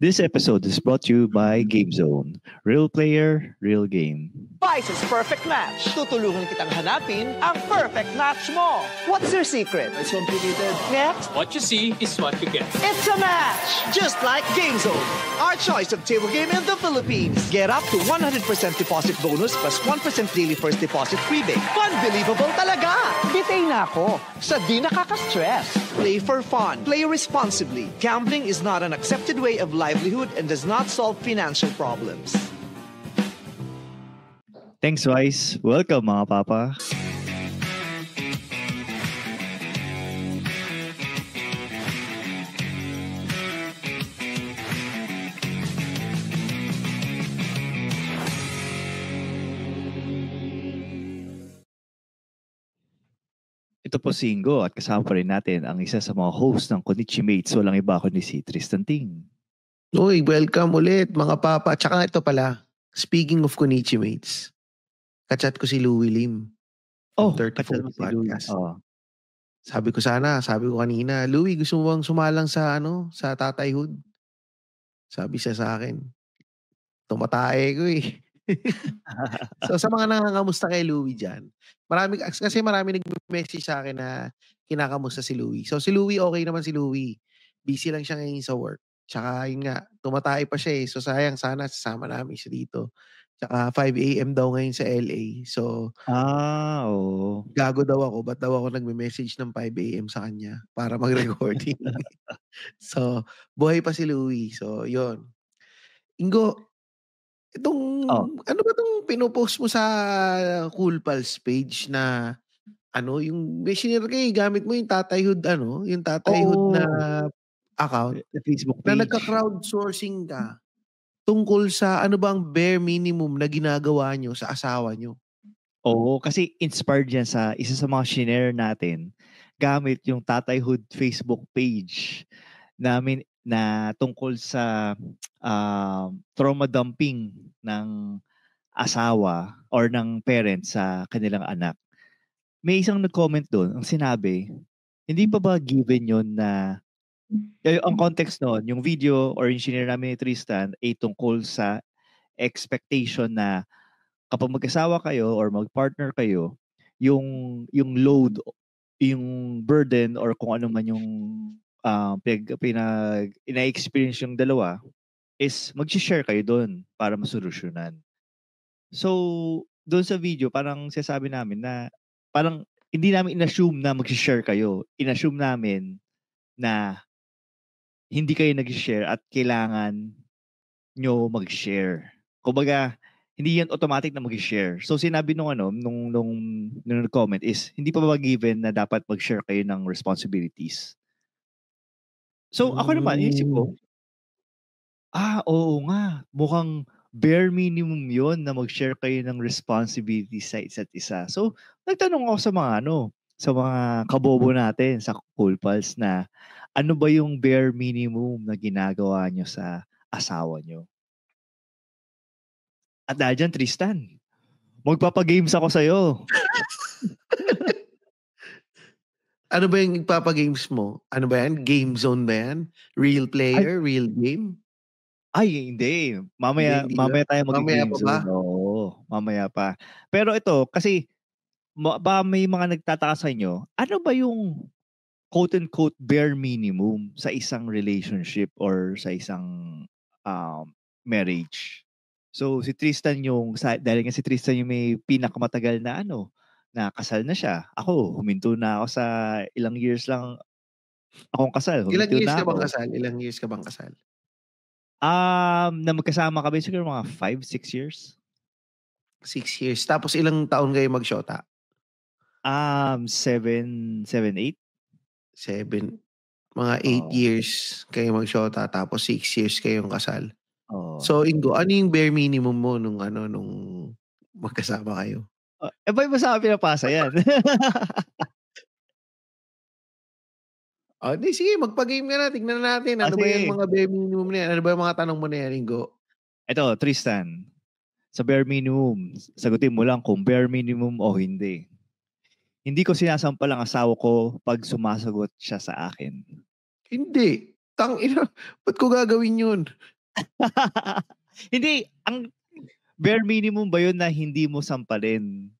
This episode is brought to you by GameZone. Real player, real game. Spice's Perfect Match. Tutulungan kitang hanapin ang perfect match mo. What's your secret? It's complicated. Next, What you see is what you get. it's a match! Just like GameZone, our choice of table game in the Philippines. Get up to 100% deposit bonus plus 1% daily first deposit rebate. Unbelievable talaga! Bitay na ako sa di nakaka-stress. Play for fun. Play responsibly. Gambling is not an accepted way of livelihood and does not solve financial problems. Thanks, Vice. Welcome, mga papa. Ito po si Ingo at kasama pa rin natin ang isa sa mga host ng Konichi Mates. Walang iba kundi si Tristan Ting. Uy, welcome ulit mga papa. Tsaka ito pala, speaking of Konichi Mates, kachat ko si Louie Lim. Oh, 34 podcast. Oh. Sabi ko kanina, Louie, gusto mo bang sumalang sa sa Tatayhood? Sabi siya sa akin, tumatae ko eh. So sa mga nangangamusta kay Louie dyan, marami nag-message sa akin na kinakamusta si Louie. So si Louie, okay naman si Louie. Busy lang siya ngayon sa work. Tsaka yun nga, tumatay pa siya eh. So sayang, sana sasama namin siya dito. Tsaka 5 a.m. daw ngayon sa LA. So, Oo. gago daw ako. Ba't daw ako nagme-message ng 5 a.m. sa kanya para mag-recording? So, buhay pa si Louie. So, yun. Ingo, ano ba itong pinopost mo sa Cool Pals page na yung missionary kayo, gamit mo yung Tatayhood, yung Tatayhood na account The Facebook na page. nagka-crowdsourcing ka tungkol sa ano bang bare minimum na ginagawa nyo sa asawa nyo. Oo, kasi inspired yan sa isa sa mga shinare natin gamit yung Tatayhood Facebook page namin na tungkol sa trauma dumping ng asawa or ng parents sa kanilang anak. May isang nag-comment doon, ang sinabi, hindi pa ba given yun na ang context noon, yung video or yung shinare namin ni Tristan ay tungkol sa expectation na kapag mag-asawa kayo or mag-partner kayo, yung load, yung burden or kung ano man yung ina-experience yung dalawa is mag-share kayo doon para masolusyonan. So, doon sa video, parang sinasabi namin na parang hindi namin in-assume na mag-share kayo. In-assume namin na hindi kayo nag-share at kailangan nyo mag-share. Kumbaga, hindi yan automatic na mag-share. So sinabi nung nag-comment is hindi pa ba given na dapat mag-share kayo ng responsibilities. So ako naman, inisip ko, oo nga, mukhang bare minimum yon na mag-share kayo ng responsibilities sa isa't isa. So nagtanong ako sa mga kabobo natin sa Cool Pals na ano ba yung bare minimum na ginagawa nyo sa asawa nyo? At dahil dyan, Tristan, magpapagames ako sa'yo. Ano ba yung ipapagames mo? Ano ba yan? Game zone ba yan? Real player? Real game? Ay, hindi. Mamaya tayo mag-game zone. Oo, mamaya pa. Pero ito, kasi ba may mga nagtataka sa inyo, ano ba yung quote-unquote bare minimum sa isang relationship or sa isang marriage? So, si Tristan dahil nga si Tristan yung may pinakamatagal na na kasal na siya. Ako, huminto na ako sa ilang years lang akong kasal. Ilang years ka bang kasal? Na magkasama kami siguro mga 5-6 years. 6 years. Tapos ilang taon kayo magsyota? 7, 8. 7. Mga 8 years kayo magsyota tapos 6 years kayong kasal. So, Ingo, ano yung bare minimum mo nung magkasama kayo? Ba yung sa akin pinapasa yan? Sige, magpa-game ka na. Tignan natin. Ano ba yung mga bare minimum na yan? Ano ba yung mga tanong mo na yan, Ingo? Ito, Tristan. Sa bare minimum, sagutin mo lang kung bare minimum o hindi. Hindi ko sinasampal ang asawa ko pag sumasagot siya sa akin. Hindi. Tangina, ba't ko gagawin yun? Hindi, ang bare minimum ba yun na hindi mo sampalin?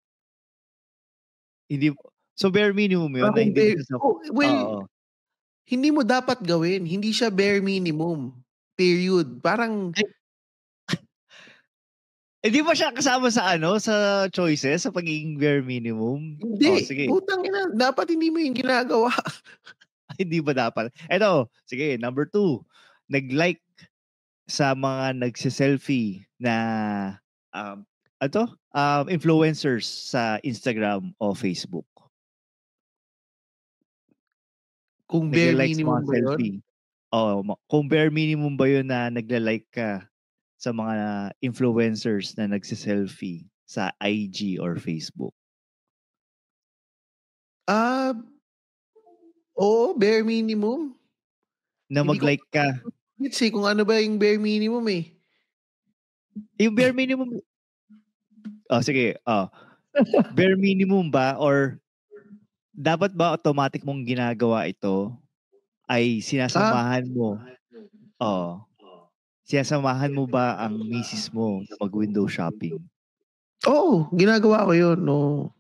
Hindi, so bare minimum yun na hindi mo sasampalin? Oo. Hindi mo dapat gawin. Hindi siya bare minimum. Period. Parang, Hindi ba siya kasama sa sa choices, sa pagiging bare minimum? hindi. Sige. Putang ina, dapat hindi mo yung ginagawa. Hindi ba dapat? Eto, sige, number 2. Nag-like sa mga nagsiselfie na influencers sa Instagram o Facebook. Kung bare Nagla-like sa mga minimum ba yun? selfie. Kung bare minimum ba yun na nagla-like ka sa mga influencers na nagsiselfie sa IG or Facebook? Oo, bare minimum. Na mag-like ka. Kasi kung ano ba yung bare minimum eh. Yung bare minimum, sige. Bare minimum ba or dapat ba automatic mong ginagawa ito ay sinasamahan mo? Sinasamahan mo ba ang misis mo na mag-window shopping? Oo, ginagawa ko yun. No.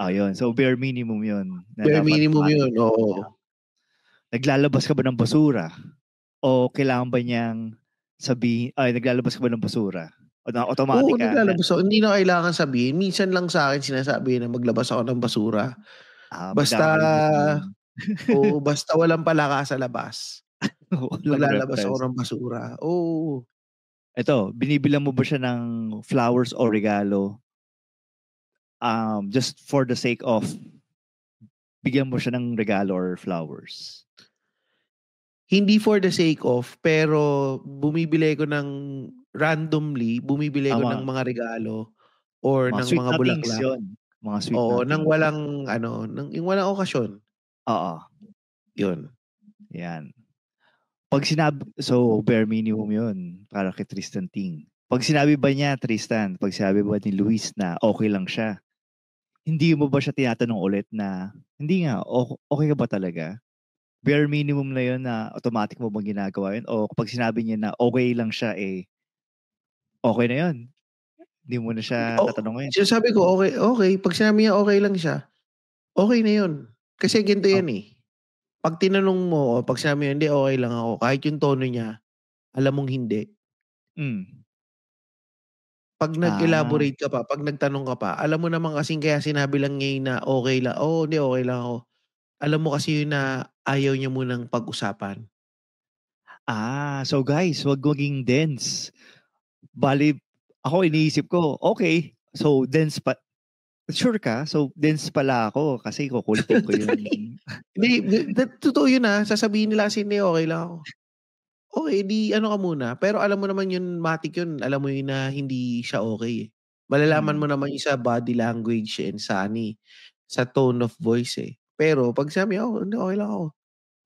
Yun. So, bare minimum yun. Bare minimum yun, oo. Naglalabas ka ba ng basura? O kailangan ba niyang sabihin, naglalabas ka ba ng basura? O na automatic Oo, naglalabas ako. Hindi na kailangan sabihin. Minsan lang sa akin sinasabi na maglabas ako ng basura. Basta walang palaka sa labas. Maglalabas ako ng basura. Oo. Ito, binibilang mo ba siya ng flowers o regalo? Just for the sake of bigyan mo siya ng regalo or flowers? Hindi for the sake of, pero bumibili ko ng randomly, ng mga regalo or ng mga bulaklak. Yun. Mga sweet Oo, nothings. nang walang yung walang okasyon. Oo. Yun. Yan. Pag sinabi, so bare minimum yun para kay Tristan Ting. Pag sinabi ba niya, Tristan, pag sinabi ba ni Luis na okay lang siya, hindi mo ba siya tinatanong ulit na, hindi nga, okay ka ba talaga? Bare minimum na yun na automatic mo bang ginagawa yun? O kapag sinabi niya na okay lang siya, okay na yun. Hindi mo na siya tatanungin. Sabi ko, okay. Pag sinabi niya okay lang siya, okay na yun. Kasi ganito yan eh. Pag tinanong mo, pag sinabi niya, hindi, okay lang ako. Kahit yung tono niya, alam mong hindi. Pag nag-elaborate ka pa, pag nagtanong ka pa, alam mo naman kasing kaya sinabi lang niya na okay lang. Hindi, okay lang ako. Alam mo kasi yun na ayaw niya munang pag-usapan. So guys, wag maging dense. Bali, ako iniisip ko, okay, so dense pa. Sure ka? So dense pala ako kasi kukulitin ko yun. Hindi, totoo yun sasabihin nila kasi hindi, okay lang ako. Okay, di ka muna. Pero alam mo naman yun, matik yun. Alam mo yun na hindi siya okay. Malalaman mo naman yung sa body language and sa tone of voice eh. Pero pag sabi, hindi, okay lang ako.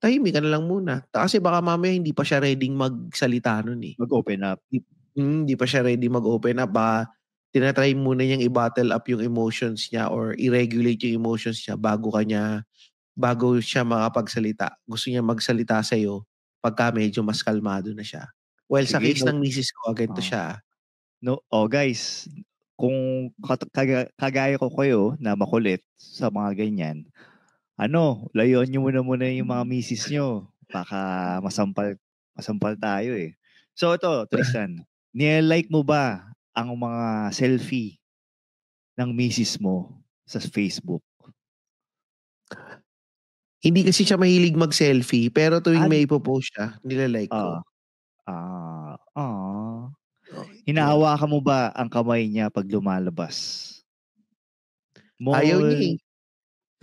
Tahimik ka na lang muna. Kasi baka mamaya hindi pa siya ready magsalita nun eh. Mag-open up. Hindi pa siya ready mag-open up. Baka tinatry muna niyang i-bottle up yung emotions niya or i-regulate yung emotions niya bago siya makapagsalita. Gusto niya magsalita sa'yo pagka medyo mas kalmado na siya. Well, sa case ng misis ko, ganito siya. No, guys, kung kagaya ko kayo na makulit sa mga ganyan, layuan niyo muna yung mga misis niyo. Baka masampal tayo eh. So ito, Tristan, nilike mo ba ang mga selfie ng misis mo sa Facebook? Hindi kasi siya mahilig mag-selfie, pero tuwing may ipopost siya, nilalike ko. Hinahawakan mo ba ang kamay niya pag lumalabas? Ayaw niya eh.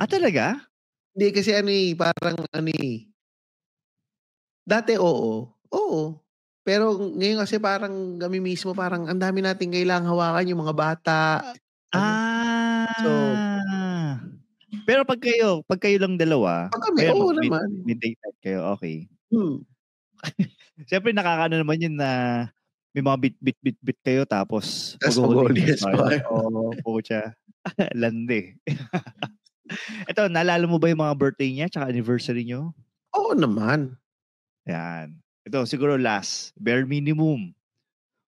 Talaga? Hindi kasi parang dati oo. Pero ngayon kasi parang kami mismo parang ang dami nating kailangang hawakan yung mga bata. Pero pag kayo lang dalawa, pag kami, oo naman. May date night kayo, okay. Siyempre nakakaano naman yun na may mga bit kayo tapos mag-holding pa. Pucha. Lande. Ito, naalala mo ba yung mga birthday niya tsaka anniversary niyo? Oo naman. Yan. Ito siguro last, bare minimum.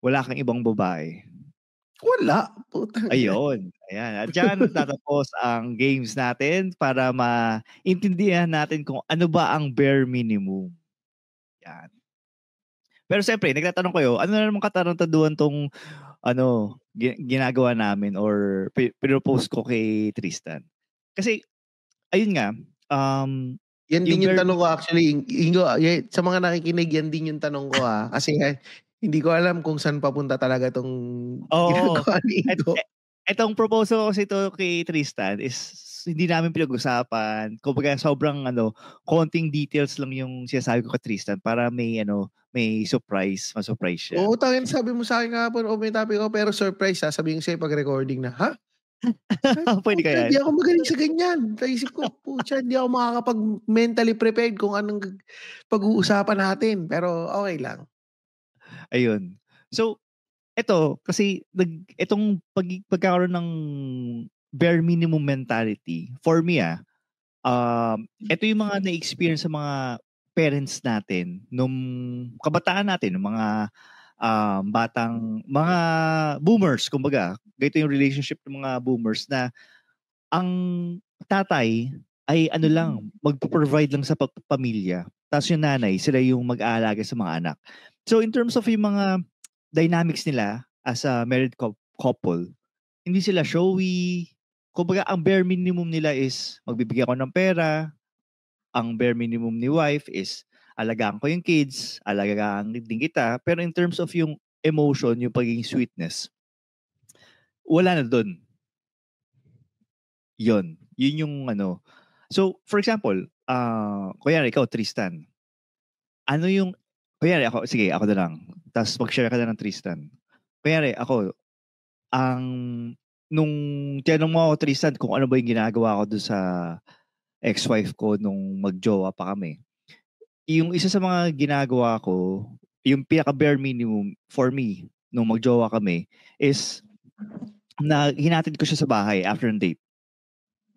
Wala kang ibang babae. Wala. Putang ina. Ayun. Ayan. At diyan tatapos ang games natin para maintindihan natin kung ano ba ang bare minimum. Yan. Pero siyempre, nagtatanong kayo, ano na naman katarantaduhan tong ginagawa namin or pinropose ko kay Tristan. Kasi, ayun nga, Yan yung din yung bare tanong ko actually. Ingo, sa mga nakikinig, yan din yung tanong ko Kasi hindi ko alam kung saan papunta talaga tong Oo. ginagawa ni Ingo. Etong proposal ko kasi ito kay Tristan is hindi namin pinag-usapan. Kumbaga sobrang konting details lang yung sinasabi ko kay Tristan para may surprise, ma-surprise siya. Oo, tangin sabi mo sa akin kahapon, may topic ako pero surprise sabihin ko sa'yo pag recording na, ha? Pwede ka Hindi yan? ako magaling sa ganyan. Naisip ko, pucha, hindi ako makakapag-mentally prepared kung anong pag-uusapan natin. Pero okay lang. Ayun. So, ito, kasi itong pagkakaroon ng bare minimum mentality, for me ito yung mga na-experience sa mga parents natin nung kabataan natin, nung mga mga boomers, kumbaga. Ganito yung relationship ng mga boomers na ang tatay ay magpo-provide lang sa pamilya. Tapos yung nanay, sila yung mag-aalaga sa mga anak. So in terms of yung mga dynamics nila as a married couple, hindi sila showy. Kumbaga, ang bare minimum nila is magbibigay ako ng pera. Ang bare minimum ni wife is alagaan ko yung kids, alagaan din kita. Pero in terms of yung emotion, yung pagiging sweetness, wala na dun. Yun yung So, for example, kunyari ikaw, Tristan, kunyari ako, sige, ako na lang. Tapos mag-share ka na ng Tristan. Kunyari ako, nung tinanong mo ako, Tristan, kung ano ba yung ginagawa ko doon sa ex-wife ko nung mag-jowa pa kami. Yung isa sa mga ginagawa ko, yung pinaka-bare minimum for me nung mag-jowa kami is na hinatid ko siya sa bahay after ng date.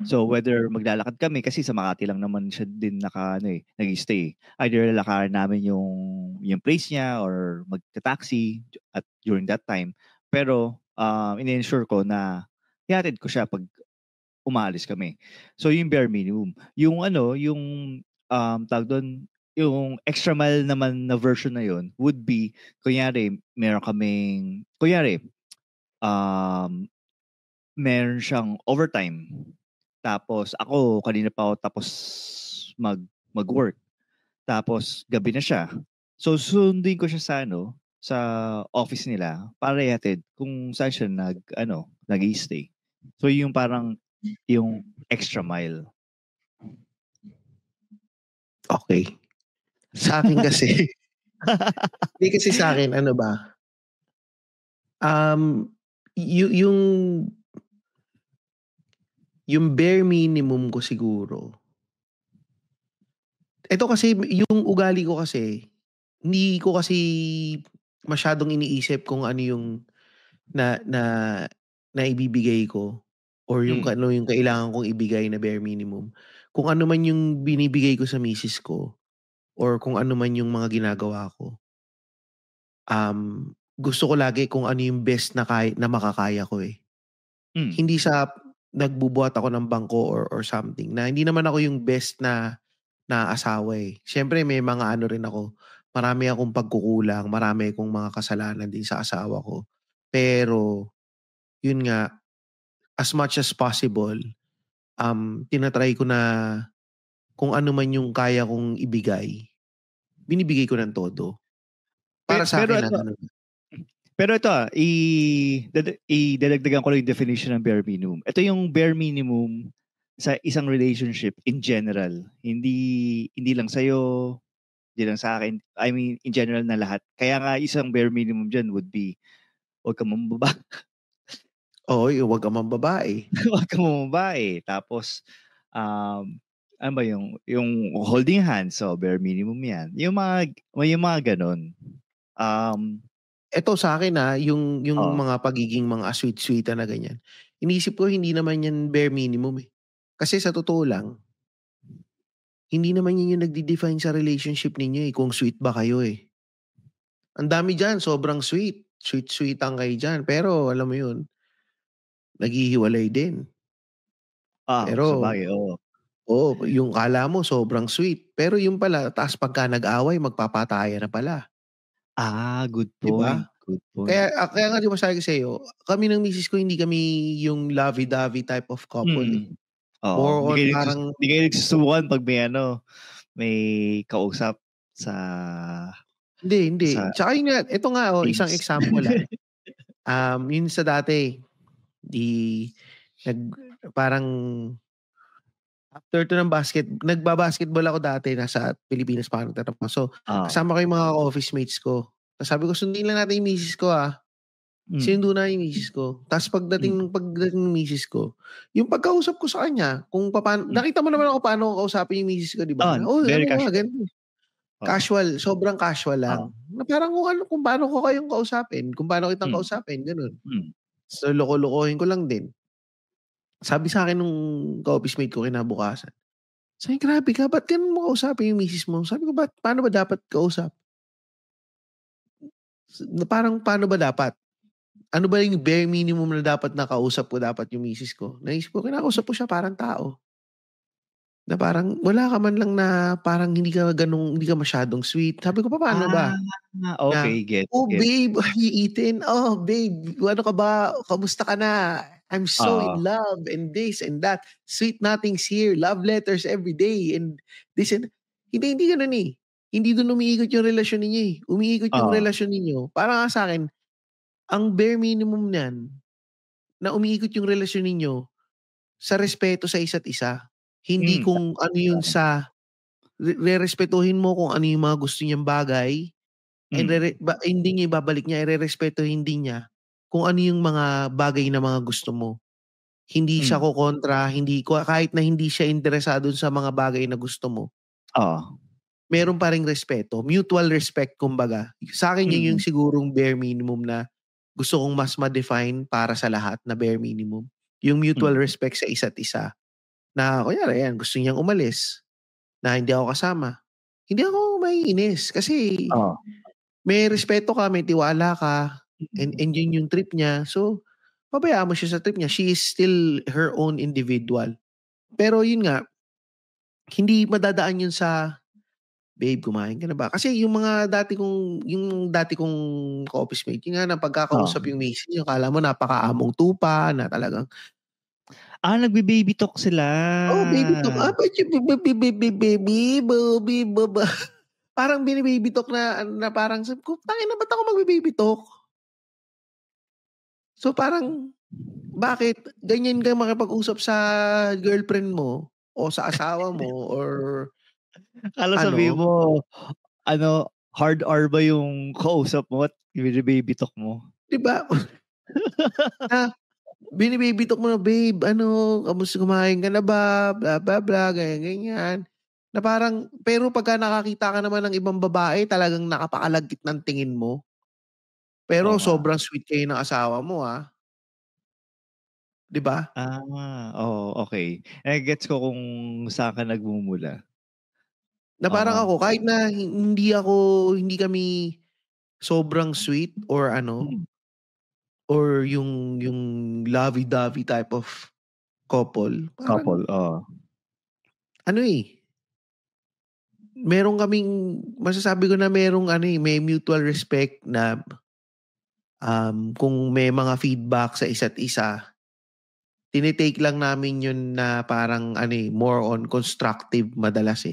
So whether maglalakad kami kasi sa Makati lang naman siya din nag-stay. Either lalakarin namin yung place niya or magta-taxi at during that time. Pero in-ensure ko na hihatid ko siya pag umaalis kami. So yung bare minimum. Yung tawag doon, yung extra mile naman na version na yun would be, kunyari meron siyang overtime. Tapos ako, kanina pa ako tapos mag-work. Tapos gabi na siya. So sundin ko siya sa office nila para ihatid kung saan siya nag-i-stay. So yung parang yung extra mile. Okay. Sa akin kasi, hindi kasi sa akin, yung bare minimum ko siguro, ito kasi, yung ugali ko kasi, hindi ko kasi masyadong iniisip kung ano yung na ibibigay ko or yung ano yung kailangan kong ibigay na bare minimum. Kung ano man yung binibigay ko sa misis ko or kung ano man yung mga ginagawa ko, gusto ko lagi kung ano yung best na makakaya ko eh. Hindi sa nagbubuhat ako ng bangko or something, na hindi naman ako yung best na asawa eh. Siyempre may mga rin ako, marami akong pagkukulang, marami akong mga kasalanan din sa asawa ko. Pero yun nga, as much as possible, tinatry ko na kung ano man yung kaya kong ibigay, binibigay ko ng todo. Para sa akin na ganun. Pero ito idadagdagan ko lang yung definition ng bare minimum. Ito yung bare minimum sa isang relationship in general. Hindi lang sa'yo, hindi lang sa akin. I mean, in general na lahat. Kaya nga isang bare minimum dyan would be, huwag kang mambabae. Oo, huwag kang mambabae. Huwag kang mambabae. Tapos, ano ba yung holding hands? So, bare minimum yan. Yung mga ganon. Ito sa akin yung mga pagiging mga sweet-sweetan na ganyan. Iniisip ko hindi naman yan bare minimum eh. Kasi sa totoo lang, hindi naman yun yung nagde-define sa relationship ninyo kung sweet ba kayo Ang dami dyan, sobrang sweet. Sweet-sweetan kayo dyan. Pero alam mo yun, naghihiwalay din. Pero, sabagay, oo. yung kala mo sobrang sweet. Pero yung pala, taas pagka nag-away, magpapataya na pala. Good Di ba? point. Good point. Kaya nga di ba sabi ko sa'yo, kami ng misis ko, hindi kami yung lovey-dovey type of couple Oo. More on parang, Hindi kayo nagsusubukan pag may kausap sa hindi. Tsaka yun nga, ito nga, isang Teams. example lang. Yun sa dati, parang, after to ng nagbabasketball ako dati, nasa Pilipinas pa ako nagtatrabaho. So, kasama ko yung mga office mates ko. Tapos sabi ko, sundin lang natin yung misis ko Sinundo na yung misis ko. Tapos pagdating ng misis ko, yung pagkausap ko sa kanya, kung paano, nakita mo naman ako paano ko kausapin yung misis ko, di ba? Very ano casual. ganito. Casual, sobrang casual lang. Na parang kung paano ko kayong kausapin, kung paano kitang kausapin, ganun. So, loko-lokohin ko lang din. Sabi sa akin nung ka-office mate ko kinabukasan, sabi, grabe ka, ba't ganun mo kausapin yung misis mo? Sabi ko, paano ba dapat kausap? Parang paano ba dapat? Ano ba yung bare minimum na dapat nakausap ko dapat yung misis ko? Naisip ko, kinakausap ko siya parang tao. Na parang wala ka man lang na parang hindi ka masyadong sweet. Sabi ko, paano ba? Okay, get. Babe, are you eating? Oh, babe, ano ka ba? Kamusta ka na? I'm so in love and this and that. Sweet nothings here. Love letters every day. And this and... Hindi ganun Hindi doon umiikot yung relasyon ninyo Umiikot yung relasyon ninyo. Parang nga sa akin, ang bare minimum niyan, na umiikot yung relasyon ninyo sa respeto sa isa't isa. Hindi kung ano yun sa, re-respetuhin mo kung ano yung mga gusto niyang bagay, and hindi niya ibabalik niya, re-respetuhin din niya kung ano yung mga bagay na mga gusto mo. Hindi siya kukontra, kahit na hindi siya interesado sa mga bagay na gusto mo. Meron pa ring respeto, mutual respect kumbaga. Sa akin yun yung sigurong bare minimum na gusto kong mas ma-define para sa lahat na bare minimum. Yung mutual respect sa isa't isa. Na, kunyari, gusto niyang umalis. Na hindi ako kasama. Hindi ako maiinis. Kasi, may respeto ka, may tiwala ka, and yun yung trip niya. So, pabayaan mo siya sa trip niya. She is still her own individual. Pero yun nga, hindi madadaan yun sa, babe, kumain ka na ba? Kasi yung dati kong ka-office mate, yung nga na pagkakausap yung misis niya, kala mo napaka-among tupa, na talagang, nagbe-baby talk sila. baby talk. Baby, baba. Parang bini-baby talk na parang, tangin na ba't ako magbe-baby talk? So parang, bakit ganyan ka makipag-usap sa girlfriend mo, o sa asawa mo, or Kala sabihin mo, hard R ba yung kausap mo at bini-baby talk mo? Diba? Bini-baby talk mo na, babe, kamusta, kumain ka na ba? Blah, blah, blah, ganyan. Na parang, pero pagka nakakita ka naman ng ibang babae, talagang nakapakalagkit ng tingin mo. Pero sobrang sweet kayo ng asawa mo, Diba? Okay. Gets ko kung saan ka nagmumula. Na parang ako, kahit na hindi kami sobrang sweet or or yung lovey-dovey type of couple. Parang, meron kaming, masasabi ko na merong may mutual respect na kung may mga feedback sa isa't isa, tinitake lang namin yun na parang more on constructive madalas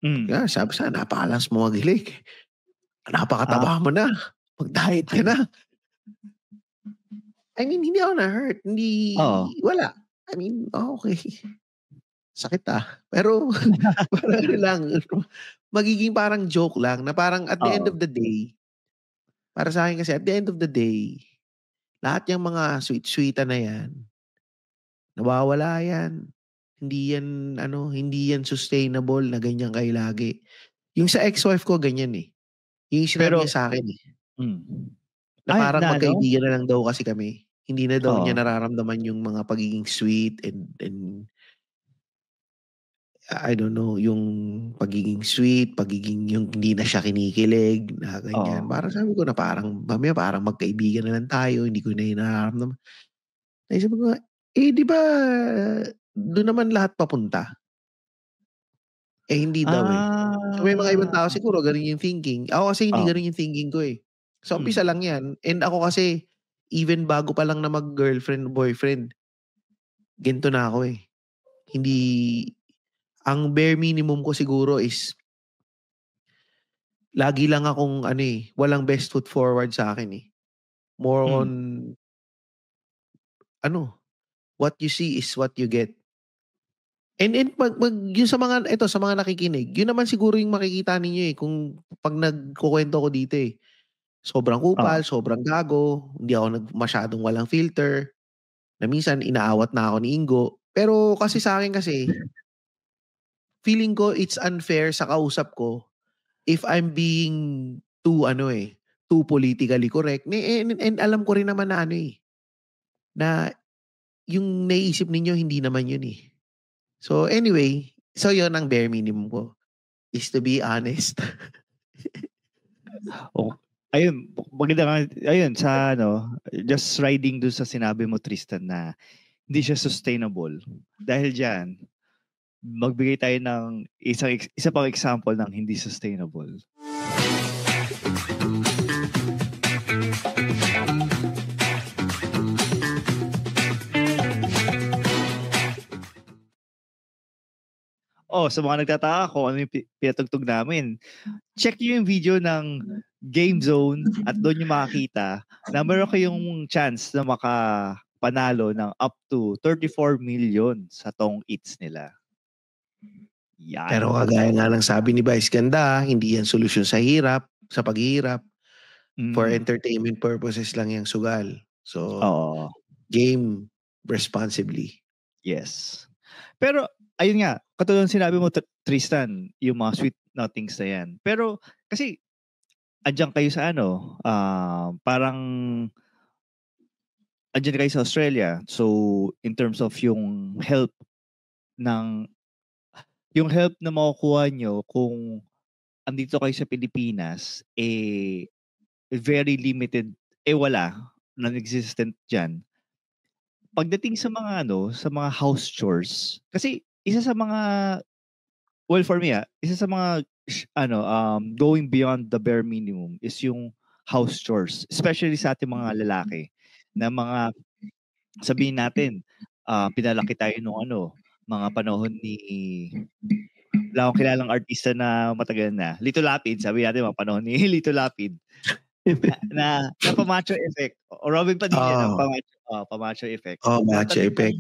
Kaya sabi sa napakalas mo maghilig. Napakataba mo na. Mag-diet ka na. I mean, hindi ako na-hurt. Hindi, wala. I mean, okay. Sakit Pero, parang lang. Magiging parang joke lang na parang at the end of the day, para sa akin kasi at the end of the day, lahat yung mga sweet-sweetan na yan, nawawala yan. Hindi yan sustainable na ganyan kayo lagi. Yung sa ex-wife ko, ganyan Yung sinabi niya sa akin na parang magkaibigan na lang daw kasi kami. Hindi na daw niya nararamdaman yung mga pagiging sweet and I don't know, yung pagiging sweet, pagiging yung hindi na siya kinikilig, na ganyan. Oo. Parang sabi ko na parang, mamaya parang magkaibigan na lang tayo, hindi ko na hinaharamdaman. Naisip ko nga, di ba, doon naman lahat papunta? Hindi daw eh. So may mga ibang tao Ah. siguro ganun yung thinking. Ako kasi hindi Oo. ganun yung thinking ko eh. So umpisa lang yan. And ako kasi, even bago pa lang na mag-girlfriend, boyfriend, ganito na ako eh. Hindi, ang bare minimum ko siguro is, lagi lang akong walang best foot forward sa akin eh. More on, what you see is what you get. And yun sa mga nakikinig, yun naman siguro yung makikita ninyo eh, kung pag nagkukwento ko dito eh. Sobrang Oo. kupal, sobrang gago, hindi ako masyadong walang filter, na minsan inaawat na ako ni Ingo. Pero kasi sa akin kasi, feeling ko it's unfair sa kausap ko if I'm being too politically correct. And alam ko rin naman na yung naiisip ninyo hindi naman yun eh. So anyway, so yun ang bare minimum ko, is to be honest. Ayun, maganda nga, ayun, sa just riding dun sa sinabi mo, Tristan, na hindi siya sustainable. Dahil dyan, magbigay tayo ng isa pang example ng hindi sustainable. Sa mga nagtataka kung ano yung pinatugtog namin, check nyo yung video ng Game Zone at doon yung makakita na meron kayong chance na makapanalo ng up to 34 million sa Tong Eats nila. Yan. Pero kagaya nga ng sabi ni Vice Ganda, hindi yan solusyon sa paghihirap. For entertainment purposes lang yung sugal. So, game responsibly. Yes. Pero, ayun nga, katulad ng sinabi mo, Tristan, yung mga sweet nothings na yan. Pero, kasi, andyan kayo sa parang, andyan kayo sa Australia. So, in terms of yung help na makukuha nyo kung andito kayo sa Pilipinas, very limited, wala, non-existent dyan. Pagdating sa mga sa mga house chores, kasi isa sa mga, well, for me isa sa mga going beyond the bare minimum is yung house chores, especially sa ating mga lalaki, na mga, sabihin natin, pinalaki tayo nung mga panahon ni, wala akong kilalang artista na matagal na, Lito Lapid, sabi natin mga panahon ni Lito Lapid, na pamacho effect, o Robin Padilla, pamacho effect. Macho effect.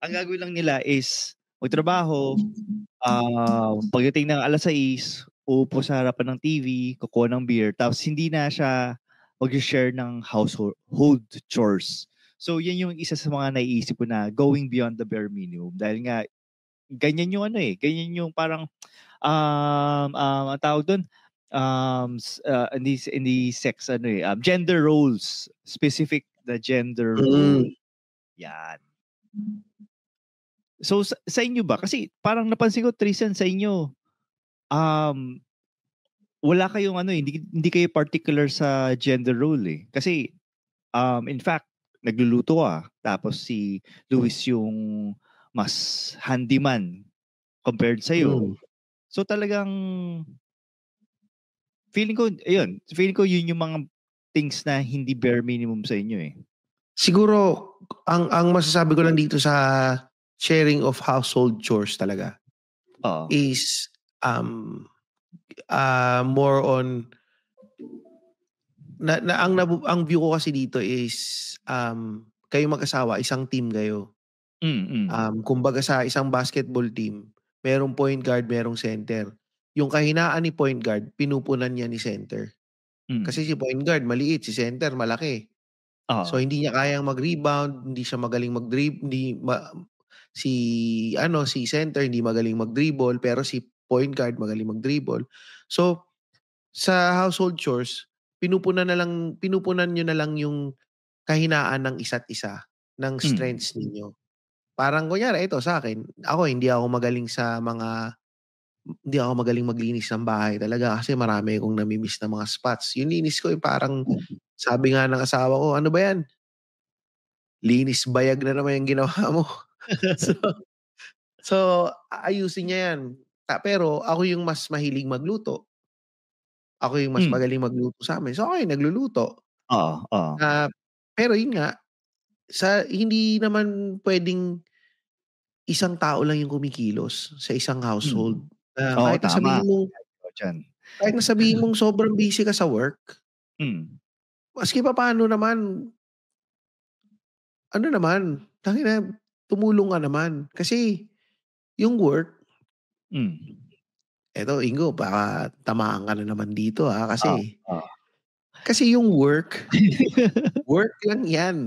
Ang gagawin lang nila is magtrabaho, pagdating ng 6:00, uupo sa harapan ng TV, kukuha ng beer, tapos hindi na siya mag-share ng household chores. So, yan yung isa sa mga naiisip ko na going beyond the bare minimum. Dahil nga, ganyan yung ganyan yung parang, ang tawag doon, hindi sex, gender roles, specific na gender role. Yan. So, sa inyo ba? Kasi parang napansin ko, Tristan, sa inyo, wala kayong hindi kayo particular sa gender role eh. Kasi, in fact, nagluluto ka, tapos si Luis yung mas handyman compared sa'yo. So, talagang, feeling ko yun yung mga things na hindi bare minimum sa inyo eh. Siguro, ang masasabi ko lang dito sa sharing of household chores talaga is more on ang view ko kasi dito is kayo mag-asawa, isang team kayo. Kumbaga sa isang basketball team, merong point guard, merong center. Yung kahinaan ni point guard, pinupunan niya ni center. Kasi si point guard maliit, si center malaki. So hindi niya kayang mag-rebound, hindi siya magaling mag-dribble, si center hindi magaling mag-dribble, pero si point guard magaling mag-dribble. So sa household chores, pinupunan niyo na lang yung kahinaan ng isa't isa, ng strengths ninyo. Parang kunyari ito sa'kin, ako hindi ako magaling maglinis ng bahay talaga kasi marami akong nami-miss na mga spots. Yung linis ko, parang sabi nga ng asawa ko, "Ano ba 'yan? Linis bayag na naman yung ginawa mo." So so aayusin niya 'yan. Pero ako yung mas mahilig magluto. Ako yung mas Hmm, magaling magluto sa'min. So, ako yung nagluluto. oo, oo. Ah, pero yun nga, hindi naman puwedeng isang tao lang yung kumikilos sa isang household. Hmm. Oo, tama. Ako diyan. Kahit na sabihin mong sobrang busy ka sa work, Hmm, maski papaano naman, ano naman, tangina tumulong ka naman. Kasi yung work, hmm. eto Ingo baka tamaan ka na naman dito, Oo, kasi oo. kasi yung work lang 'yan.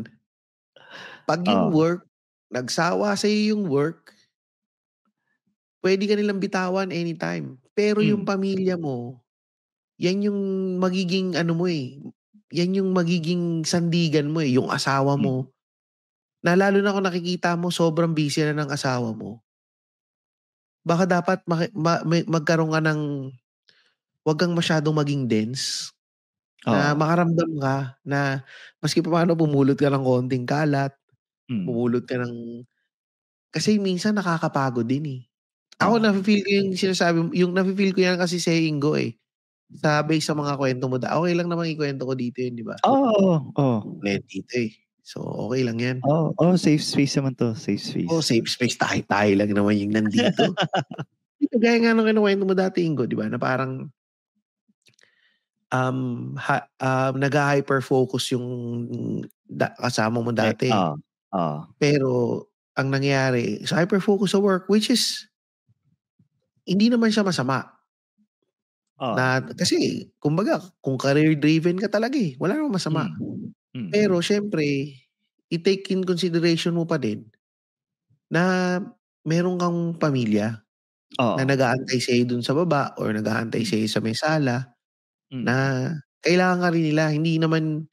'Pag yung Oo, work, nagsawa sa'yo yung work, puwede ka nilang bitawan anytime. Pero yung hmm, pamilya mo, yan yung magiging ano mo, yan yung magiging sandigan mo, yung asawa hmm. mo. Na lalo na kung nakikita mo sobrang busy na ng asawa mo, baka dapat magkaroon ka ng 'wag kang masyadong maging dense, na Oo, makaramdam ka na maski papaano pumulot ka ng konting kalat, hmm. pumulot ka ng kasi minsan nakakapagod din, eh. Ako Oo. nafi-feel ko yung sinasabi mo yung nafi-feel ko yan kasi sa'yo, Ingo, eh. Sa mga kuwento mo okey lang namang ikuwento ko dito yun, 'di ba? Oo, oo. Kuwento dito, eh. So, okey lang yan. Oo, oo, safe space naman 'to, safe Oo, space. safe space, tayo-tayo lang naman yung nandito. Kagaya nga nung kinuwento mo dati, Ingo, 'di ba, na parang, nagha-hyper focus yung kasama mo dati. Oo, oo. Pero ang nangyari sa hyper focus sa work, which is hindi naman siya masama. Oo. Na kasi kumbaga kung career driven ka talaga, wala namang masama. Hmm, Pero mm. siyempre, i-take in consideration mo pa din na meron kang pamilya na Oo. nag-aantay sa'yo dun sa baba or nag-aantay Hmm, sa'yo sa may sala na mm. kailangan ka rin nila. Hindi naman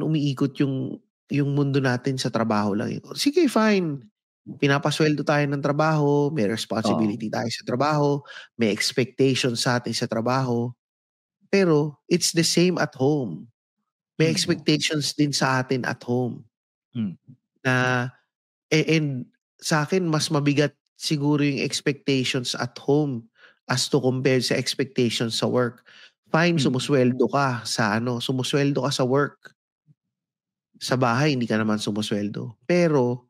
umiikot yung mundo natin sa trabaho lang, eh. Sige, fine, pinapasuweldo tayo ng trabaho, may Oo. responsibility tayo sa trabaho, may expectations sa'tin sa trabaho, pero it's the same at home. May Hmm, expectations din sa atin at home hmm. na and sa'kin mas mabigat siguro yung expectations at home as to compare sa expectations sa work. Fine, Mm. sumusweldo ka sa work. Sa bahay hindi ka naman sumusweldo. Pero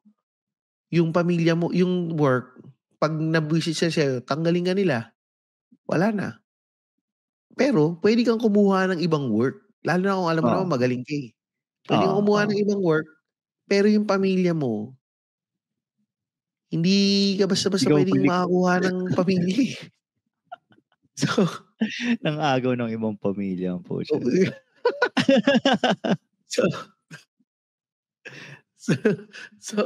yung pamilya mo yung work, 'pag nabwisit sa'yo, tanggalin ka nila, wala na. Pero puwede kang kumuha ng ibang work, lalo na kung alam mo Oo, naman magaling ka, eh. Puwede kang oo, kumuha oo. ng ibang work, pero yung pamilya mo, hindi ka basta-basta Ikaw puwedeng balik makakuha ng pamilya, eh. So, ng agaw ng ibang pamilya ang putya. so so so,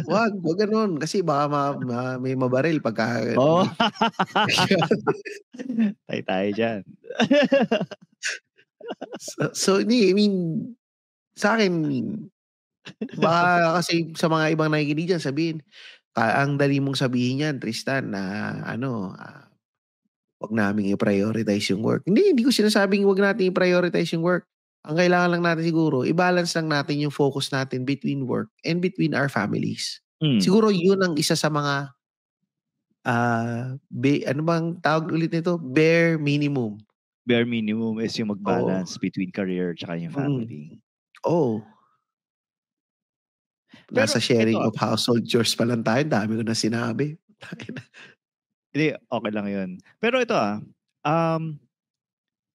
'wag gano'n kasi baka may mabaril pagka Oo. Patay tayo diyan. hindi, I mean, sa'kin baka kasi sa mga ibang nakikinig diyan sabihin, ang dali mong sabihin niyan, Tristan, na ano, 'wag naming i-prioritize yung work. Hindi ko sinasabing 'wag nating i-prioritize yung work. Ang kailangan lang natin siguro i-balance lang natin yung focus natin between work and between our families. Hmm, Siguro yun ang isa sa mga, ano bang tawag ulit nito? Bare minimum. bare minimum is yung Oo, mag-balance between career tsaka yung mm. family. Oo, nasa Pero eto, sharing of household chores pa lang tayo, ang dami ko na sinabi. hindi, okey lang yun. Pero ito, um,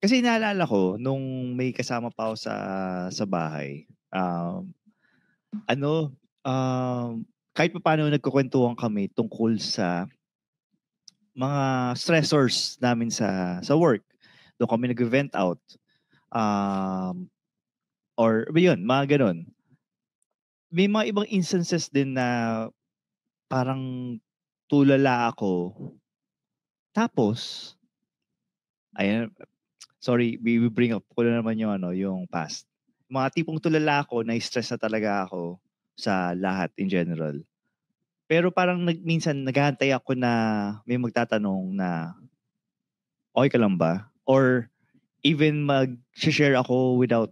kasi naalala ko nung may kasama pa ako sa bahay, ano, kahit papaano nagkukuwentuhan kami tungkol sa mga stressors namin sa work. Dun kami nagve-vent out, um, or yun, mga gano'n. May mga ibang instances din na parang tulala ako, tapos ayan, sorry, bring up ko na naman yung ano, yung past. Mga tipong tulala ako, na-stress na talaga ako. sa lahat in general. Pero parang minsan naghahantay ako na may magtatanong na, okay ka lang ba? Or even mag-share ako without,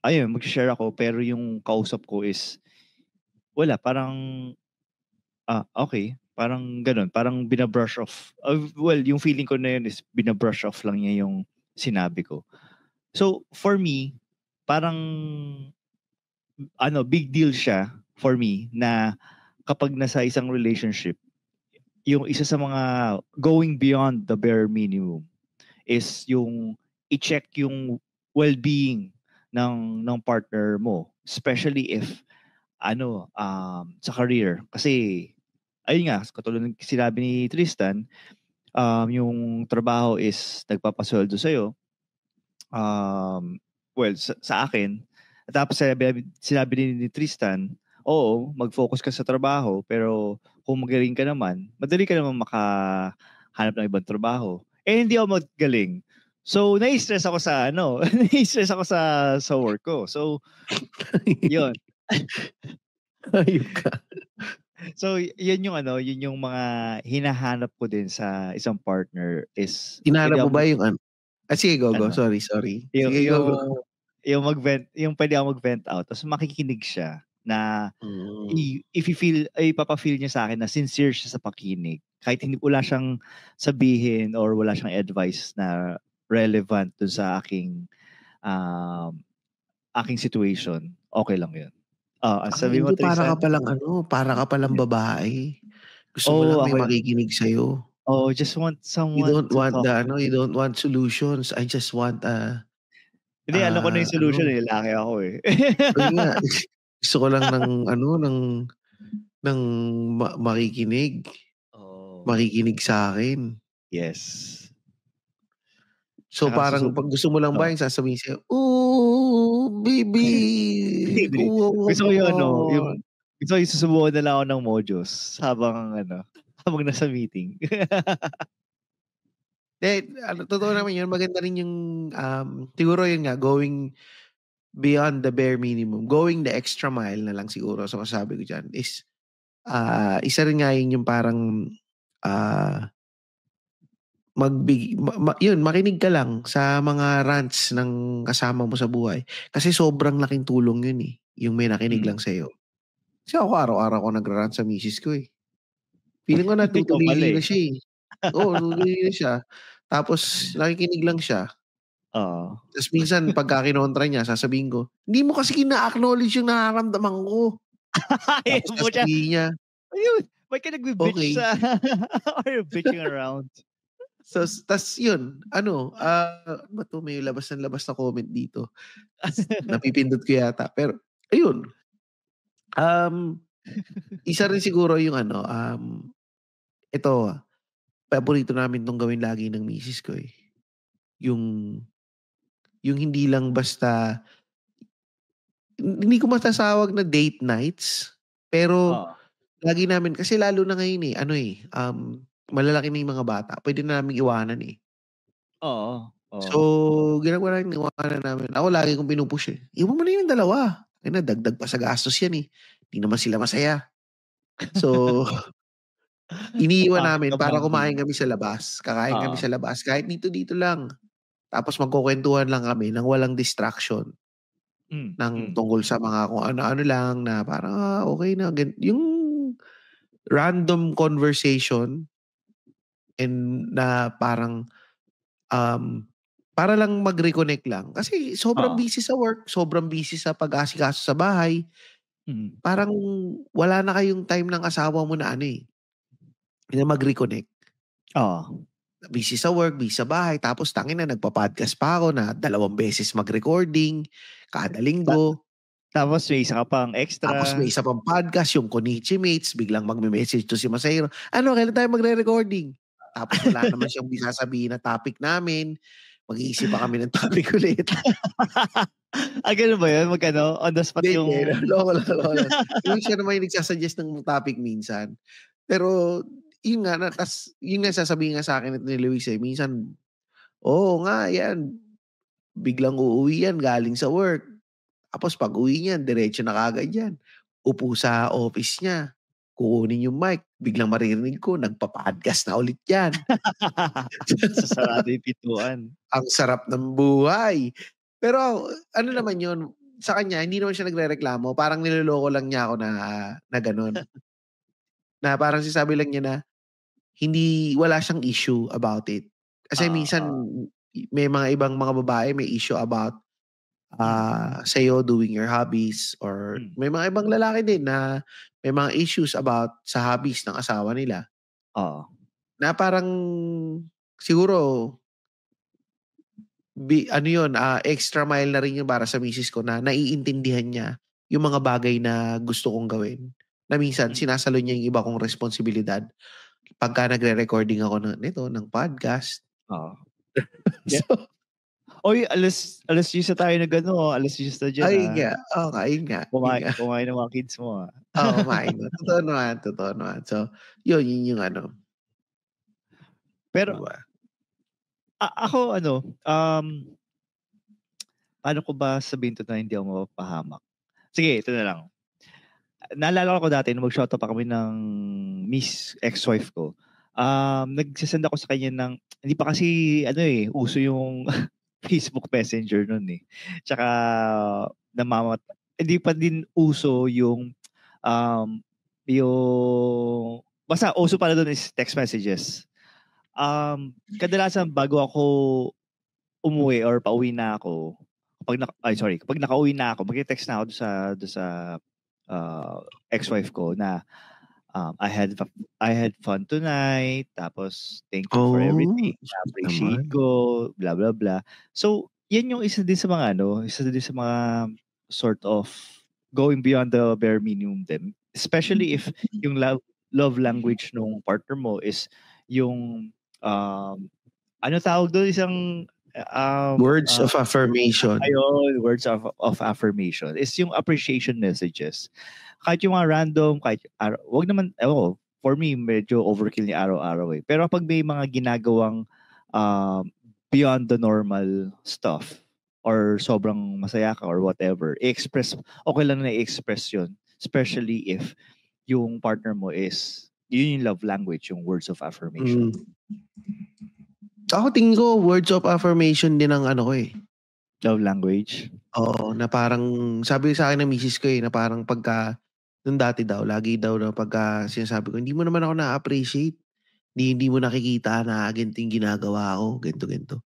mag-share ako pero yung kausap ko is, wala, parang, okay. Parang ganun, parang binabrush off. Well, yung feeling ko na yun is binabrush off lang niya yung sinabi ko. So, for me, parang, big deal siya for me na kapag nasa isang relationship, yung isa sa mga going beyond the bare minimum is yung i-check yung well-being ng partner mo, especially if sa career, kasi ayun nga katulad ng sinabi ni Tristan, yung trabaho is nagpapasweldo sa iyo. Well, sa akin, tapos sinabi ni Tristan, oo, mag-focus ka sa trabaho, pero kung magaling ka naman, madali ka naman makahanap ng ibang trabaho. Hindi ako magaling. So, nai-stress ako sa nai-stress ako sa work ko. So, yun. Ayun ka. So, yun yung mga hinahanap ko din sa isang partner is Hinahanap mo ba yung sige, go. ano, Sorry. yung Sige, go. yung mag-vent, yung pwede ako mag-vent out, tapos makikinig siya na ipapa-feel niya sa akin na sincere siya sa pakinig. Kahit hindi wala siyang sabihin or wala siyang advice na relevant dun sa aking situation, okay lang yun. Sabi mo, Hindi, para Tristan? ka palang babae. Gusto mo lang may Okay. makikinig sa'yo. Just want You someone don't to want talk. you don't want solutions. I just want Hindi, alam ko na yung solution eh. Laki ako eh. Ayun nga. Gusto ko lang ng makikinig. Oh, Makikinig sa akin. yes. So Tsaka parang pag gusto mo lang ba yung sasabihin sa'yo, "Ooh, baby, Hindi. go Gusto ko yung yung on." gusto ko yung susubukan na lang ako ng Mojos habang nasa meeting. Totoo naman yun. Maganda rin yung, siguro yun nga, going beyond the bare minimum. Going the extra mile na lang siguro. So, masasabi ko dyan is, isa rin nga yun yung parang, yun, makinig ka lang sa mga rants ng kasama mo sa buhay. Kasi sobrang laking tulong yun eh. Yung may nakinig lang sa'yo. Kasi ako araw-araw ko nagrarant sa misis ko eh. Feeling ko Ikaw pala natutulili na eh. siya eh. Oo, natutulili na siya. Tapos nakikinig lang siya. Oo. Tapos minsan pagka kinontra niya, sasabihin ko, hindi mo kasi kina-acknowledge yung nararamdaman ko. Tapos Ayaw mo siya. sasabihin niya, Ayun. Ba't ka nagbe-bitch okay. or bitching around? So, tas yun, ba to, may labas na comment dito. Napipindot ko yata. Pero, ayun. Isa rin siguro yung ito, paborito namin tong gawin lagi ng misis ko eh. Yung hindi lang basta, hindi ko masasawag na date nights, pero Oo. lagi namin, kasi lalo na ngayon malalaki na yung mga bata, pwede na namin iwanan eh. Oo. So, ginagawa namin, iwanan namin. Ako lagi kong pinupush eh. Iwan mo na yung dalawa. Dagdag pa sa gastos yan eh. Hindi naman sila masaya. So, iniiwan Pangit namin naman para ang kumain tingin. kami sa labas. Kakain kami Oo. sa labas. Kahit dito lang. Tapos magkukwentuhan lang kami nang walang distraction. Ng tungkol sa mga kung ano-ano lang na parang okay na. Yung random conversation and na parang para lang mag-reconnect lang. Kasi sobrang Oo. busy sa work, sobrang busy sa pag-aasikaso sa bahay. Mm. Parang wala na kayong time ng asawa mo na na mag-reconnect. Oo. Busy sa work, busy sa bahay, tapos nagpa-podcast pa ako na 2 beses mag-recording kada linggo. Tapos may isa ka pang Tapos extra. may isa pang podcast, yung Konichi Mates, biglang magme-message to si Masahiro, kailan tayo magre-recording? Tapos wala naman siyang sasabihin na topic namin. Mag-iisip pa kami ng topic ulit. Ganun ba yun? On the spot yung... Hindi. Loko lang. Yung siya naman yung nagsasuggest ng topic minsan. Pero, yun nga, yun nga sasabihin nga sa akin ni Luis eh, minsan, oo nga, yan, biglang uuwi yan galing sa work. Tapos pag uwi niyan, diretso na kagad yan. upo sa office niya. Kukunin yung mic. Biglang maririnig ko, nagpa-podcast na ulit yan. Sasarado yung pintuan. Ang sarap ng buhay. Pero ano naman yun, sa kanya, hindi naman siya nagre-reklamo. Parang niloloko lang niya ako na ganun. Na parang sinasabi lang niya na wala siyang issue about it. Kasi minsan, may mga ibang mga babae may issue about sa'yo doing your hobbies, or may mga ibang lalaki din na may mga issues about sa hobbies ng asawa nila. Oo. Na parang siguro extra mile na rin yung para sa misis ko na naiintindihan niya yung mga bagay na gusto kong gawin. Na minsan sinasalo niya yung iba kong responsibilidad pagka nagre-recording ako ng podcast. Oo. So, Oy, alas 10 na tayo na gano'n. Alas 10 na dyan, ayun nga. Okay, ayun nga. Kumain ng mga kids mo, Oo, kumain na. Totoo naman. So, yun yung ano. Pero, diba? ako paano ko ba sabihin to na hindi ako mapapahamak? Sige, ito na lang. Naalala ko dati, nung mag-shot up pa kami ng Miss ex-wife ko, nagsisend ako sa kanya ng, hindi pa kasi, uso yung Facebook Messenger nun eh. Tsaka, hindi pa din uso yung, basta uso pala dun is text messages. Kadalasan bago ako umuwi or pauwi na ako, kapag nakauwi na ako, mag-text na ako doon sa ex-wife ko na I had fun tonight, tapos thank you for everything, appreciate ko, blah blah blah. So, yan yung isa din sa mga sort of going beyond the bare minimum din. Especially if yung love language nung partner mo is yung ano tawag doon, isang words of affirmation. Ayun, words of affirmation is yung appreciation messages. Kahit yung mga random, wag naman, for me, medyo overkill ni araw-araw eh. Pero pag may mga ginagawang beyond the normal stuff, or sobrang masaya ka or whatever, okay lang na i-express yun. Especially if yung partner mo is, yun yung love language, yung words of affirmation. Ako tingin ko, words of affirmation din ang ano ko eh. Love language? Oo, na parang, sabi sa akin ng misis ko na parang pagka, nung dati daw, lagi daw na pagka sinasabi ko, hindi mo naman ako na-appreciate. Hindi mo nakikita na ganito yung ginagawa ko, ganito.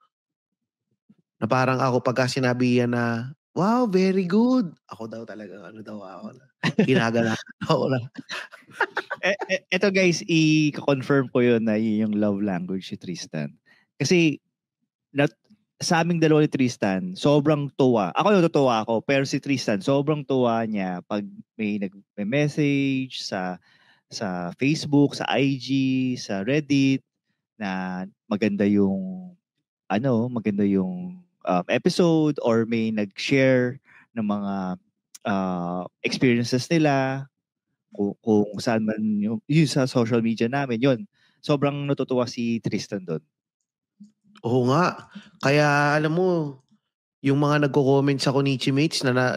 Na parang ako pagka sinabi yan na, wow, very good. Ako daw talaga, ginagana ako na. Eto guys, i-confirm ko yun na yun yung love language si Tristan. Kasi, sa aming dalawa ni Tristan, sobrang tuwa. Ako natutuwa ako, pero si Tristan, sobrang tuwa niya pag may nag-message sa Facebook, sa IG, sa Reddit, na maganda yung episode, or may nag-share ng mga experiences nila, kung saan man yung sa social media namin, yun. Sobrang natutuwa si Tristan doon. Oo nga. Kaya alam mo, yung mga nagko-comment sa Konichi Mates na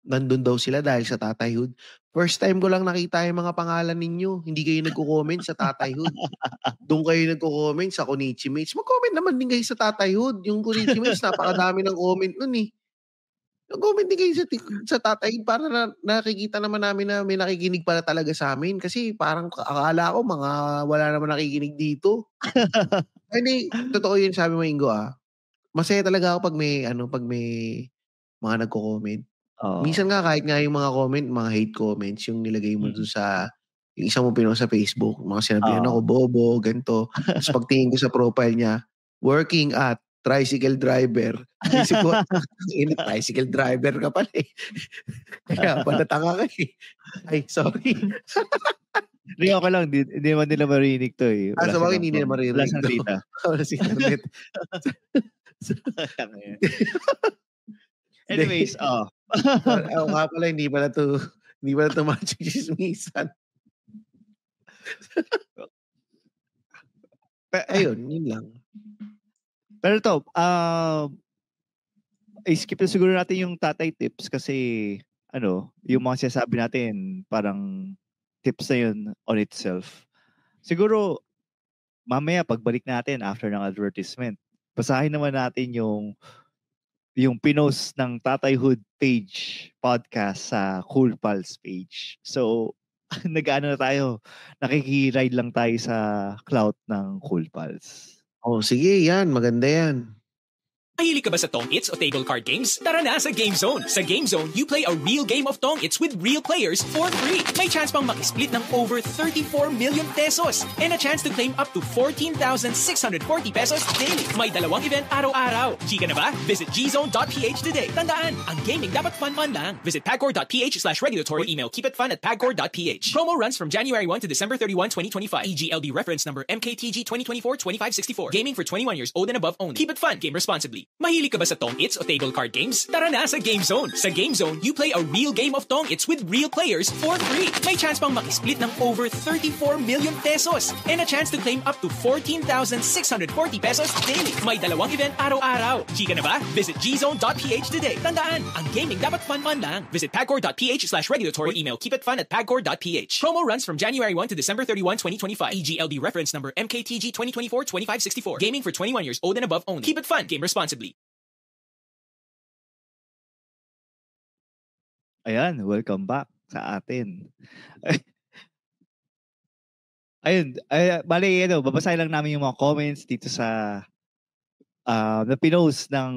nandun daw sila dahil sa Tatayhood. First time ko lang nakita yung mga pangalan ninyo. Hindi kayo nagko-comment sa Tatayhood. Doon kayo nagko-comment sa Konichi Mates. Mag-comment naman din kayo sa Tatayhood. Yung Konichi Mates, napakadami ng comment nun eh. Mag-comment din kayo sa Tatayhood para nakikita naman namin na may nakikinig pala talaga sa amin. Kasi parang akala ko wala naman nakikinig dito. Hindi, totoo yun sabi mo, Ingo masaya talaga ako pag may mga nagko-comment. Minsan nga kahit nga yung mga comment, mga hate comments, yung nilagay mo dun yung isang mo pinost sa Facebook, mga sinabihan ako, bobo, ganito. Tapos pagtingin ko sa profile niya, working at tricycle driver. Isip ko, tricycle driver ka pala eh. Kaya pala tanga ka eh. Ay, sorry. Hindi, okay lang. Hindi naman nila marinig to eh. Sa bagay, hindi nila marinig. Wala siyang data. Wala si internet. Anyways, ako nga pala, hindi pala to matching chismisan. Ayun, yun lang. Pero ito, i-skip na siguro natin yung tatay tips kasi yung mga sinasabi natin, parang tips na yun on itself. Siguro, mamaya pagbalik natin after ng advertisement, basahin naman natin yung pinost ng Tatayhood page podcast sa Cool Pals page. So, nag-ano na tayo, nakikiride lang tayo sa clout ng Cool Pals. Oh, sige, yan. Maganda yan. Mahilig ka ba sa Tong Its o table card games? Tara na sa Game Zone. Sa Game Zone, you play a real game of Tong Its with real players for free. May chance pang makisplit ng over 34 million pesos and a chance to claim up to 14,640 pesos daily. May dalawang event araw-araw. Chika na ba? Visit gzone.ph today. Tandaan, ang gaming dapat fun-fun lang. Visit pagcor.ph/regulatory or email keepitfun@pagcor.ph. Promo runs from January 1 to December 31, 2025. EGLD reference number MKTG 2024-2564. Gaming for 21 years old and above only. Keep it fun. Game responsibly. Mahilig ka ba sa Tong Its o table card games? Tara na sa Game Zone. Sa Game Zone, you play a real game of Tong Its with real players for free. May chance pang makisplit ng over 34 million pesos and a chance to claim up to 14,640 pesos daily. May dalawang event araw-araw. Chika na ba? Visit gzone.ph today. Tandaan, ang gaming dapat fun-fun lang. Visit pagcor.ph/regulatory or email keepitfun@pagcor.ph. Promo runs from January 1 to December 31, 2025. EGLD reference number MKTG 2024-2564. Gaming for 21 years old and above only. Keep it fun. Game responsibly. Ayan, welcome back sa atin. Ayun, bali, babasahin lang namin yung mga comments dito sa na pinost ng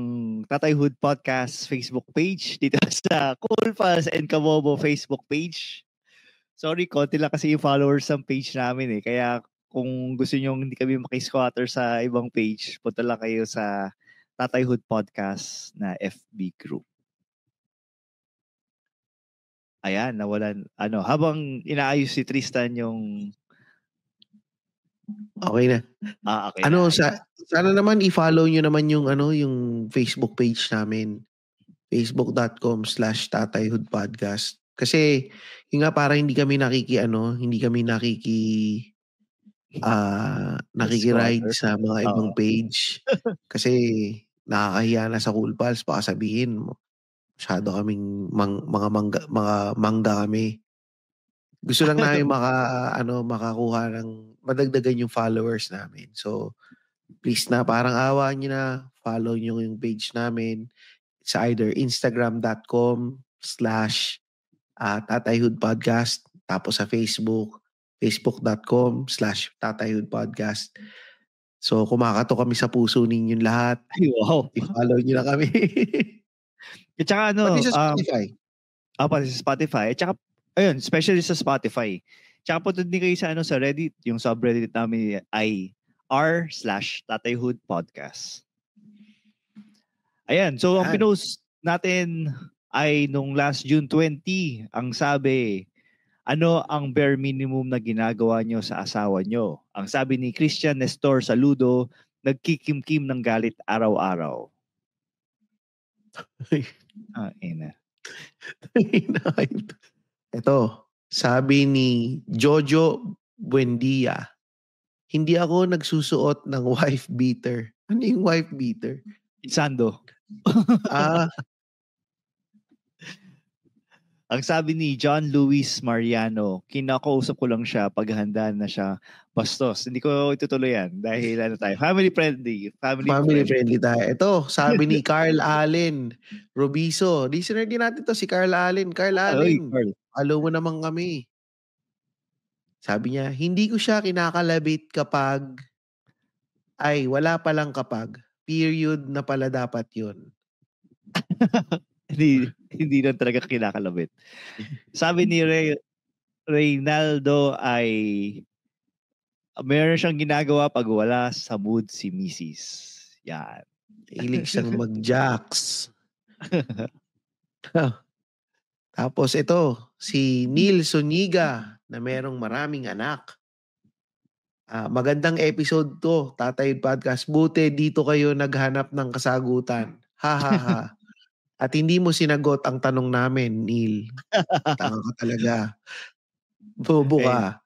Tatayhood Podcast Facebook page, dito sa Cool Pals and Kabobo Facebook page. Sorry, konti lang kasi yung followers ng page namin eh. Kaya kung gusto nyo hindi kami makisquatter sa ibang page, punta lang kayo sa Tatayhood Podcast na FB group. Ayan, nawalan. Habang inaayos si Tristan yung... Okay na. Okay sana naman i-follow nyo naman yung yung Facebook page namin. Facebook.com/Tatayhood Podcast. Kasi yung nga parang hindi kami nakikiride sa mga ibang page. Kasi nakakahiya na sa Cool Pals, baka sabihin mo masyado kaming mga mangga kami. Gusto lang namin makakuha ng madagdagan yung followers namin. So, please na, parang awa nyo na, follow nyo yung page namin sa either instagram.com/Tatayhood Podcast, tapos sa facebook.com/Tatayhood Podcast. So, kumakato kami sa puso ninyong lahat. Ay, wow. I-follow nyo na kami. At saka pati sa Spotify. Pati sa Spotify. At saka, ayun, especially sa Spotify. Tsaka punta din kayo sa Reddit. Yung subreddit namin ay r/Tatayhood Podcast. Ayan. So, ang pinost natin ay nung last June 20. Ang sabi, ano ang bare minimum na ginagawa nyo sa asawa nyo? Ang sabi ni Christian Nestor Saludo, nagkikimkim ng galit araw-araw. Ito, sabi ni Jojo Buendia, hindi ako nagsusuot ng wife beater. Ano yung wife beater? Sando. Ang sabi ni John Luis Mariano, kinakausap ko lang siya pag handa na siya bastos. Hindi ko itutuloy yan dahil tayo. Family friendly tayo. Ito, sabi ni Carl Allen Robiso. Listener din natin to si Carl Allen. Carl Allen, follow mo naman kami. Sabi niya, hindi ko siya kinakalabit kapag wala palang kapag. Period na pala dapat yun. Hindi lang talaga kinakalabit. Sabi ni Reynaldo ay meron siyang ginagawa pag wala sa mood si Mrs. Yan. Hilig siyang mag-jacks. Tapos ito, si Neil Suniga na merong maraming anak. Magandang episode to, Tatayhood Podcast. Buti dito kayo naghanap ng kasagutan. Ha ha ha. At hindi mo sinagot ang tanong namin, Neil. Tanga ka talaga. Bobo ka.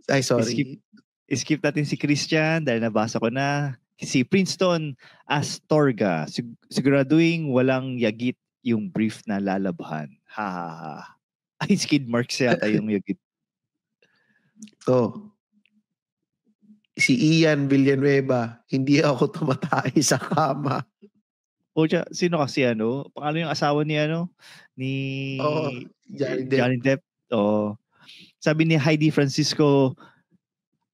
Ay, sorry. Skip natin si Christian dahil nabasa ko na. Si Princeton Astorga, siguraduhin walang yagit yung brief na lalabhan. Ha, ha, ha. Ay, skid marks yata yung yugit. To. Si Ian Villanueva, hindi ako tumatay sa kama. O, sino kasi pangalan yung asawa ni ni Oo, Johnny Depp. Johnny Depp. Oh. Sabi ni Heidi Francisco,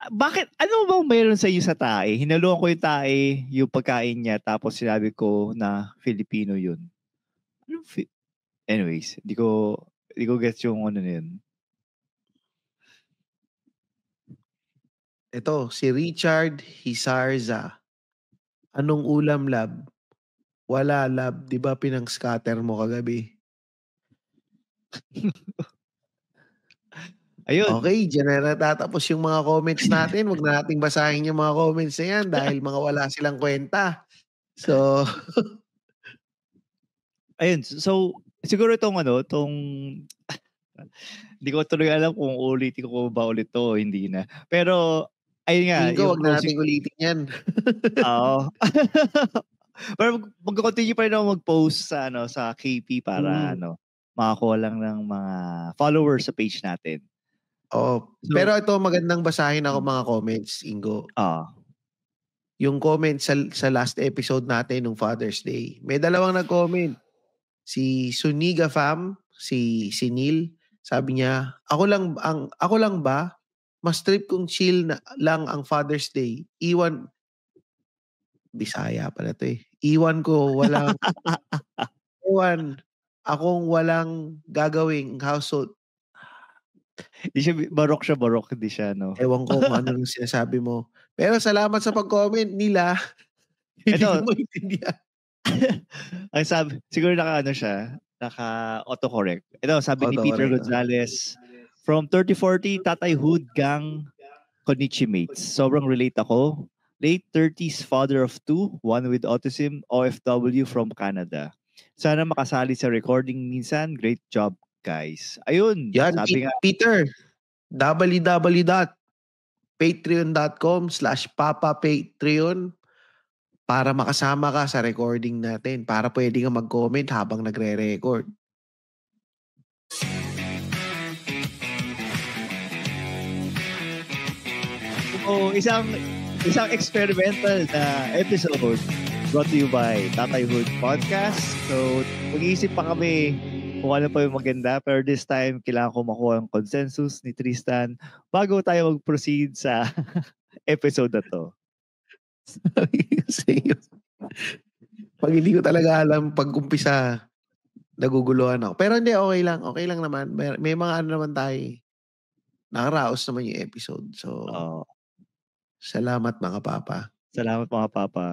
bakit, ano bang mayroon sa iyo sa tae? Hinaluan ko yung tae, yung pagkain niya, tapos sinabi ko na Filipino yun. Anyways, di ko gets yung na yun. Ito, si Richard Hisarza. Anong ulam, lab? Wala, lab. Di ba pinang-scatter mo kagabi? Ayun. Okay, dyan na natatapos yung mga comments natin. Huwag na nating basahin yung mga comments na yan dahil mga wala silang kwenta. So, ayun. So, siguro itong hindi ko tuloy alam kung ulitin ko ba ulit to o hindi na. Pero, ayun nga. tingin ko, huwag na nating ulitin yan. Oo. Pero mag-continue pa rin ako mag-post sa KP para makakuha lang ng mga followers sa page natin. Oh, So, pero ito magandang basahin ako mga comments, Ingo. Yung comments sa last episode natin nung Father's Day. May dalawang nag-comment. Si Suniga Fam, si Neil, sabi niya, ako lang ba? Mas trip kong chill lang ang Father's Day. Bisaya pala to eh. Akong walang gagawing household. Hindi siya barok, hindi siya Ewan ko kung ano yung sinasabi mo. Pero salamat sa pag-comment nila. Hindi ko maintindihan. Ang sabi, siguro naka-autocorrect. Ito, sabi ni Peter Gonzalez, from 3040, Tatay Hood Gang Konichi Mates. Sobrang relate ako. Late 30s, father of 2, one with autism, OFW from Canada. Sana makasali sa recording minsan. Great job, guys. Ayun. Yan, sabi nga, Peter, www.patreon.com/papapatreon para makasama ka sa recording natin. Para pwede ka mag-comment habang nagre-record. So, isang experimental na episode brought to you by Tatay Hood Podcast. So, mag-iisip pa kami kung ano pa yung maganda. Pero this time, kailangan ko makuha ang consensus ni Tristan bago tayo mag-proceed sa episode na to. Pag hindi ko talaga alam, pag-umpisa, naguguluhan ako. Pero hindi, okay lang. Okay lang naman. May mga naman tayo. Nakaraos naman yung episode. So, salamat mga papa. Salamat mga papa.